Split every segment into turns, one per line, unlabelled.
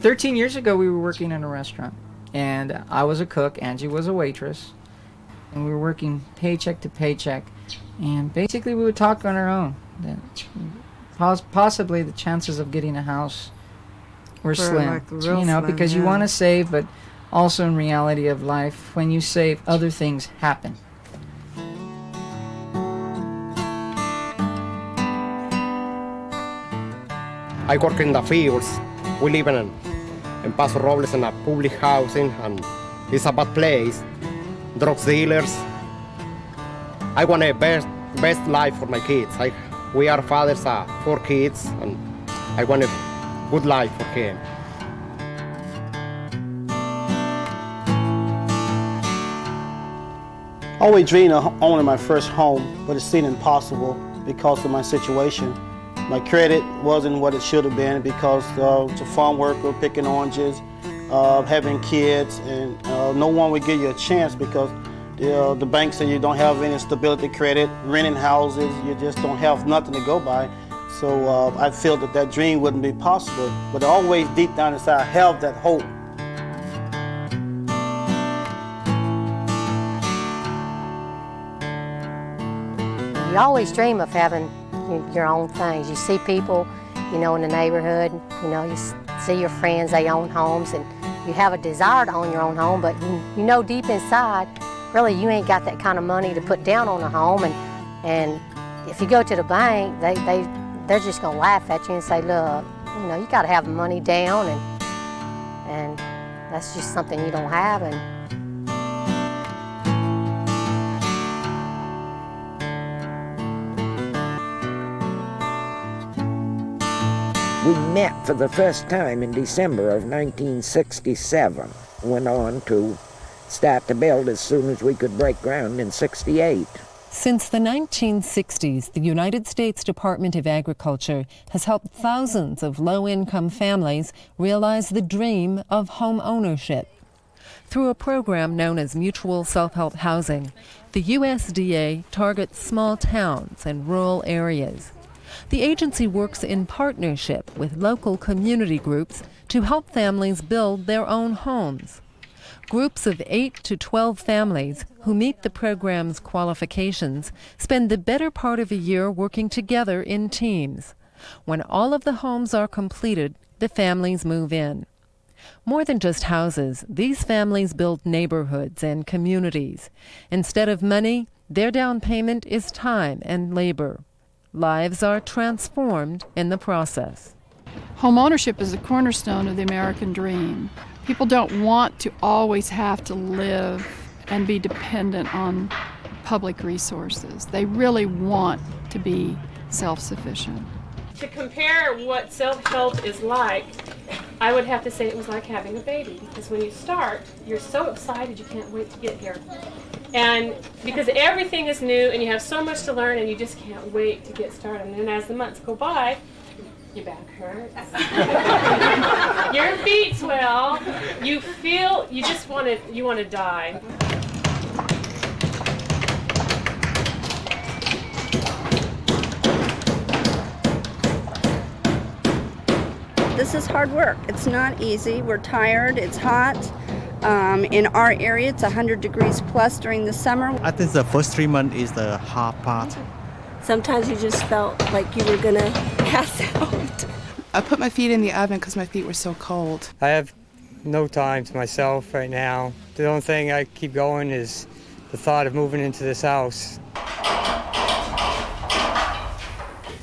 13 years ago, we were working in a restaurant, and I was a cook, Angie was a waitress, and we were working paycheck to paycheck, and basically we would talk on our own. That possibly the chances of getting a house were slim,
like real
you know,
slim,
because you
yeah.
want to save, but also in reality of life, when you save, other things happen.
I work in the fields. We live in Paso Robles in a public housing, and it's a bad place. Drug dealers. I want a best life for my kids. We are fathers of 4 kids, and I want a good life for him.
I always dreamed of owning my first home, but it seemed impossible because of my situation. My credit wasn't what it should have been because it's a farm worker, picking oranges, having kids, and no one would give you a chance because the bank said you don't have any stability credit, renting houses, you just don't have nothing to go by. So I feel that dream wouldn't be possible, but always deep down inside I have that hope.
You always dream of having your own things. You see people, you know, in the neighborhood, you know, you see your friends, they own homes, and you have a desire to own your own home, but you know deep inside, really you ain't got that kind of money to put down on a home, and if you go to the bank, they're just gonna laugh at you and say, look, you know, you gotta have the money down, and that's just something you don't have. And
we met for the first time in December of 1967, went on to start to build as soon as we could break ground in '68.
Since the 1960s, the United States Department of Agriculture has helped thousands of low-income families realize the dream of home ownership. Through a program known as Mutual Self-Help Housing, the USDA targets small towns and rural areas. The agency works in partnership with local community groups to help families build their own homes. Groups of 8 to 12 families who meet the program's qualifications spend the better part of a year working together in teams. When all of the homes are completed, the families move in. More than just houses, these families build neighborhoods and communities. Instead of money, their down payment is time and labor. Lives are transformed in the process.
Home ownership is a cornerstone of the American dream. People don't want to always have to live and be dependent on public resources. They really want to be self-sufficient.
To compare what self-help is like, I would have to say it was like having a baby, because when you start, you're so excited you can't wait to get here. And because everything is new and you have so much to learn and you just can't wait to get started. And then as the months go by, your back hurts, your feet swell, you feel, you just want to die.
This is hard work. It's not easy. We're tired. It's hot. In our area, it's 100 degrees plus during the summer.
I think the first 3 months is the hard part.
Sometimes you just felt like you were gonna pass out.
I put my feet in the oven because my feet were so cold.
I have no time to myself right now. The only thing I keep going is the thought of moving into this house.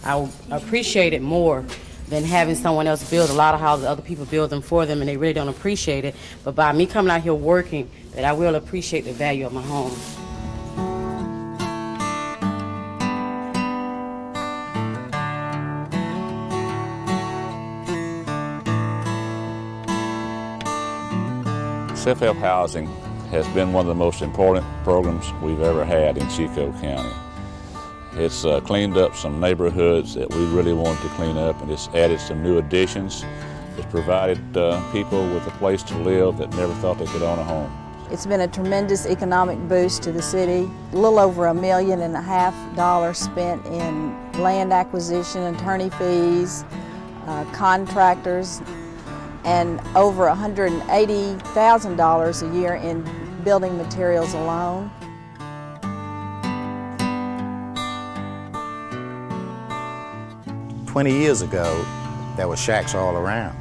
I appreciate it more than having someone else build. A lot of houses, other people build them for them and they really don't appreciate it. But by me coming out here working, that I will appreciate the value of my home.
Slef-Help housing has been one of the most important programs we've ever had in Chico County. It's cleaned up some neighborhoods that we really wanted to clean up, and it's added some new additions. It's provided people with a place to live that never thought they could own a home.
It's been a tremendous economic boost to the city. A little over $1.5 million spent in land acquisition, attorney fees, contractors. and over $180,000 a year in building materials alone.
"20 years ago, there were shacks all around.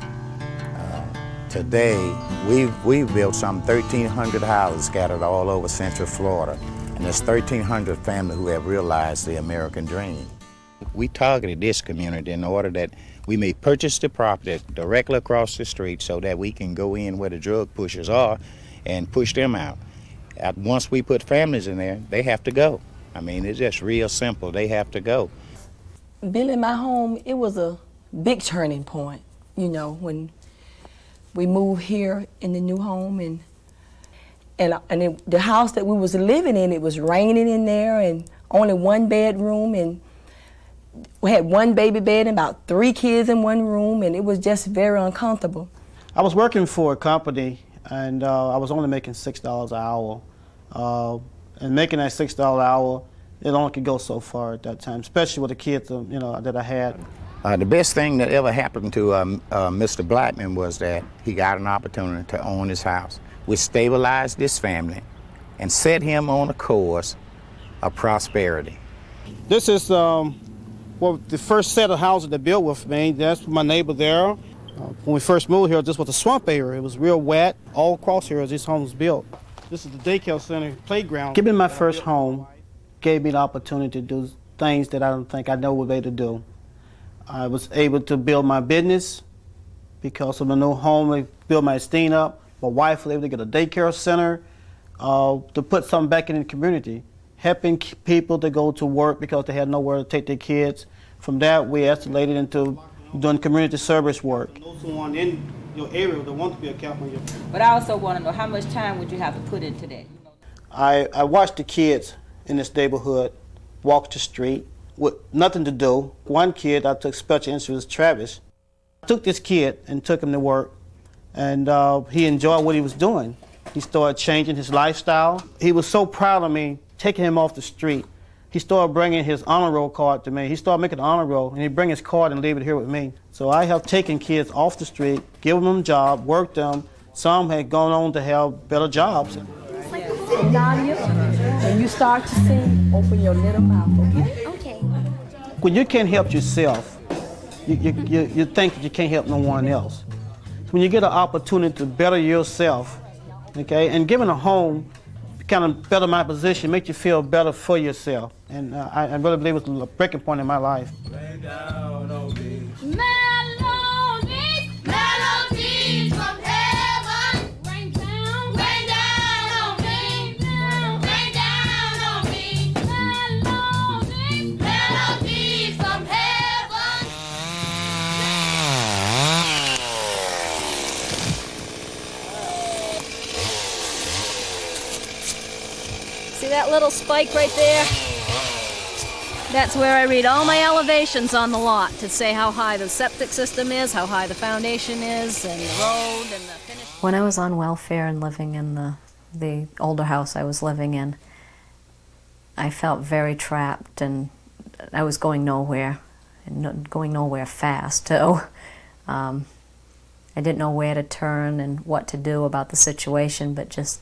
Today, we've built some 1,300 houses scattered all over Central Florida, and there's 1,300 families who have realized the American dream. We targeted this community in order that we may purchase the property directly across the street so that we can go in where the drug pushers are and push them out. Once we put families in there, they have to go. I mean, it's just real simple. They have to go.
Building my home, it was a big turning point, you know, when we moved here in the new home, and the house that we was living in, it was raining in there, and only one bedroom, and we had one baby bed and about 3 kids in one room, and it was just very uncomfortable.
I was working for a company, and I was only making $6 an hour. And making that $6 an hour, it only could go so far at that time, especially with the kids, you know, that I had.
The best thing that ever happened to Mr. Blackman was that he got an opportunity to own his house. We stabilized this family and set him on a course of prosperity.
This is well, the first set of houses they built with me. That's my neighbor there. When we first moved here, this was a swamp area. It was real wet all across here as this home was built. This is the daycare center, playground. Giving my first home gave me the opportunity to do things that I don't think I know was able to do. I was able to build my business because of the new home. I built my esteem up. My wife was able to get a daycare center to put something back in the community, helping people to go to work because they had nowhere to take their kids. From that, we escalated into doing community service work. Someone in your area that wants to be a captain.
But I also want to know, how much time would you have to put into that?
I watched the kids in this neighborhood walk the street with nothing to do. One kid I took special interest, Travis. I took this kid and took him to work, and he enjoyed what he was doing. He started changing his lifestyle. He was so proud of me taking him off the street. He started bringing his honor roll card to me. He started making an honor roll, and he'd bring his card and leave it here with me. So I have taken kids off the street, given them a job, worked them. Some had gone on to have better jobs.
Nadia, when you start to sing, open your little mouth, okay?
Okay. When you can't help yourself, you think that you can't help no one else. When you get an opportunity to better yourself, okay, and giving a home kind of better my position, make you feel better for yourself. And I really believe it's a breaking point in my life.
Melodies from heaven, rain down on me, rain down on me. Melodies from heaven.
See that little spike right there? That's where I read all my elevations on the lot to say how high the septic system is, how high the foundation is, and the road, and the finish.
When I was on welfare and living in the older house I was living in, I felt very trapped, and I was going nowhere, and going nowhere fast too. I didn't know where to turn and what to do about the situation, but just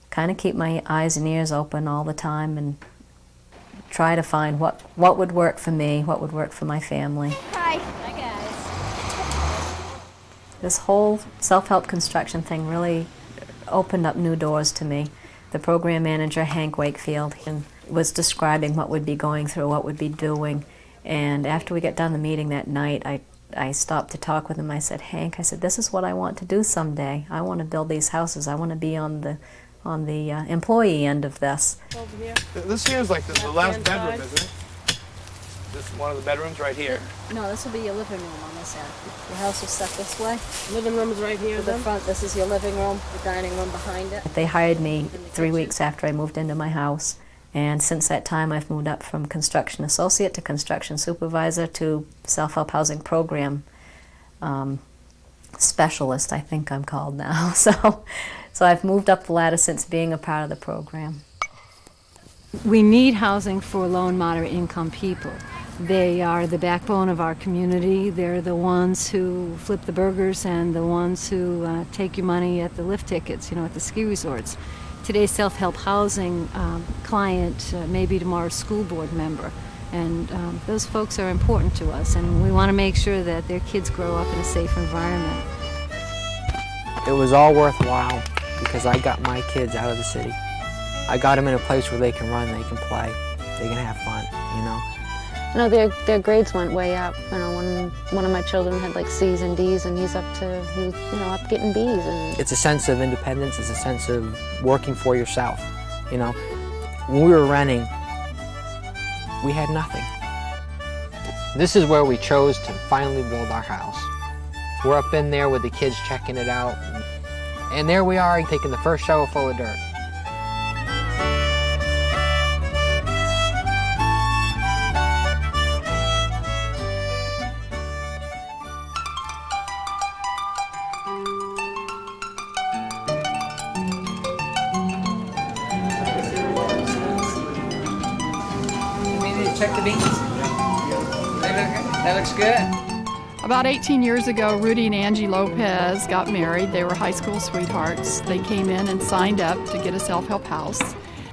kind of keep my eyes and ears open all the time and try to find what would work for me, what would work for my family.
Hi. Hi, guys.
This whole self-help construction thing really opened up new doors to me. The program manager, Hank Wakefield, was describing what we'd be going through, what we'd be doing. And after we got done the meeting that night, I stopped to talk with him. I said, Hank, I said, this is what I want to do someday. I want to build these houses. I want to be on the employee end of this.
Over here. This here is like the last bedroom, isn't it? This is one of the bedrooms right here.
No, this will be your living room on this end. Your house is set this way.
Living room is right here.
To the front, this is your living room, the dining room behind it.
They hired me 3 weeks after I moved into my house, and since that time I've moved up from construction associate to construction supervisor to self-help housing program specialist, I think I'm called now. So I've moved up the ladder since being a part of the program.
We need housing for low and moderate income people.
They are the backbone of our community. They're the ones who flip the burgers and the ones who take your money at the lift tickets, at the ski resorts. Today's self-help housing client may be tomorrow's school board member. And those folks are important to us, and we want to make sure that their kids grow up in a safe environment.
It was all worthwhile because I got my kids out of the city. I got them in a place where they can run, they can play, they can have fun,
Their grades went way up. One of my children had like C's and D's, and he's up getting B's. And
It's a sense of independence, it's a sense of working for yourself, When we were renting, we had nothing. This is where we chose to finally build our house. We're up in there with the kids checking it out, and there we are taking the first shovel full of dirt.
Check the beans. That looks good.
About 18 years ago, Rudy and Angie Lopez got married. They were high school sweethearts. They came in and signed up to get a self-help house.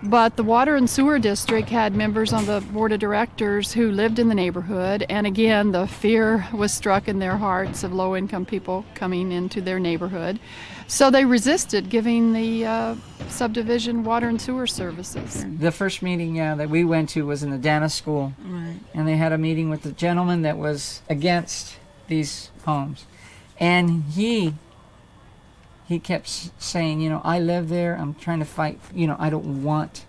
But the Water and Sewer District had members on the board of directors who lived in the neighborhood, and again, the fear was struck in their hearts of low-income people coming into their neighborhood. So they resisted giving the subdivision water and sewer services.
The first meeting that we went to was in the Dana School,
Right.
and they had a meeting with the gentleman that was against these homes. And he kept saying, I live there, I'm trying to fight, I don't want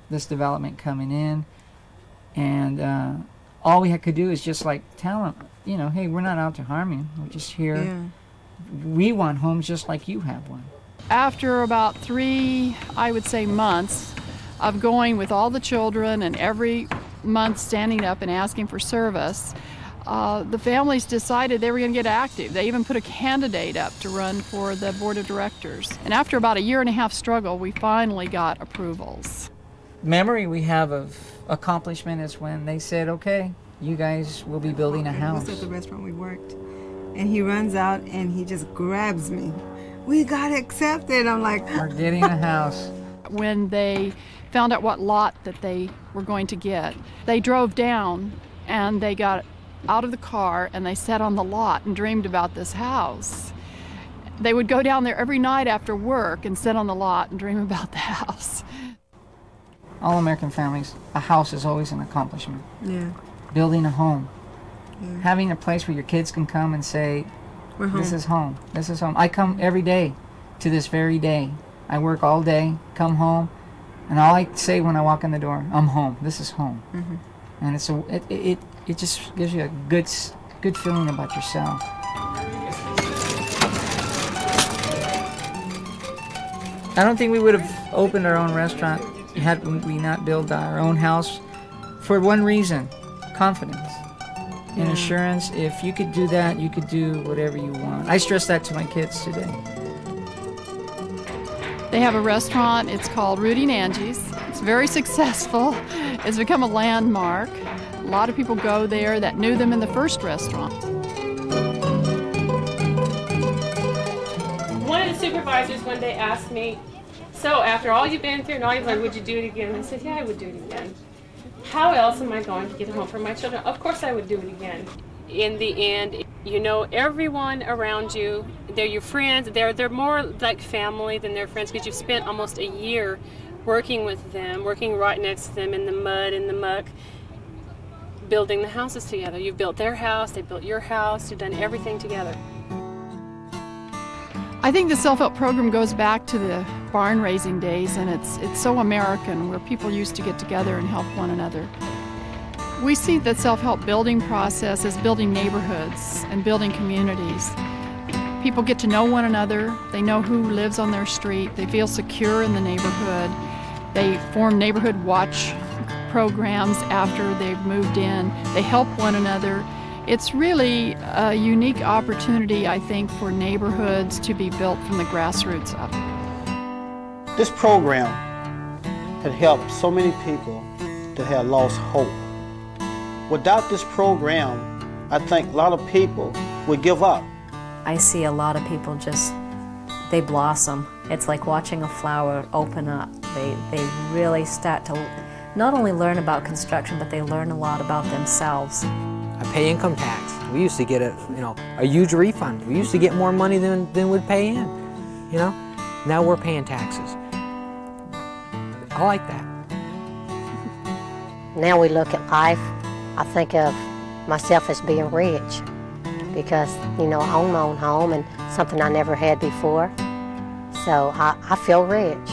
this development coming in. And all we could do is just tell him, hey, we're not out to harm you, we're just here.
Yeah.
We want homes just like you have one.
After about 3, I would say, months of going with all the children and every month standing up and asking for service, the families decided they were going to get active. They even put a candidate up to run for the board of directors. And after about a 1.5 year struggle, we finally got approvals.
Memory we have of accomplishment is when they said, okay, you guys will be building a house.
It was at the restaurant we worked. And he runs out and he just grabs me. We got accepted. I'm like,
we're getting a house.
When they found out what lot that they were going to get, they drove down and they got out of the car and they sat on the lot and dreamed about this house. They would go down there every night after work and sit on the lot and dream about the house.
All American families, a house is always an accomplishment.
Yeah.
Building a home.
Yeah.
Having a place where your kids can come and say,
we're home.
This is home. This is home. I come every day to this very day. I work all day, come home, and all I say when I walk in the door, I'm home. This is home.
Mm-hmm.
And it just gives you a good feeling about yourself. I don't think we would have opened our own restaurant had we not built our own house for one reason, confidence and assurance. If you could do that, you could do whatever you want. I stress that to my kids today.
They have a restaurant, it's called Rudy and Angie's. It's very successful. It's become a landmark. A lot of people go there that knew them in the first restaurant.
One of the supervisors one day asked me, so after all you've been through and all you've learned, would you do it again? And I said, yeah, I would do it again. How else am I going to get home for my children? Of course I would do it again. In the end, everyone around you, they're your friends. They're more like family than they're friends because you've spent almost a year working with them, working right next to them in the mud, in the muck, building the houses together. You've built their house, they built your house, you've done everything together.
I think the self-help program goes back to the barn raising days, and it's so American, where people used to get together and help one another. We see the self-help building process as building neighborhoods and building communities. People get to know one another, they know who lives on their street, they feel secure in the neighborhood, they form neighborhood watch programs after they've moved in, they help one another. It's really a unique opportunity, I think, for neighborhoods to be built from the grassroots up.
This program had helped so many people that had lost hope. Without this program, I think a lot of people would give up.
I see a lot of people just, they blossom. It's like watching a flower open up. They really start to not only learn about construction, but they learn a lot about themselves.
I pay income tax. We used to get a huge refund. We used to get more money than we'd pay in, you know? Now we're paying taxes. I like that.
Now we look at life, I think of myself as being rich because, you know, I own my own home and something I never had before. So I feel rich.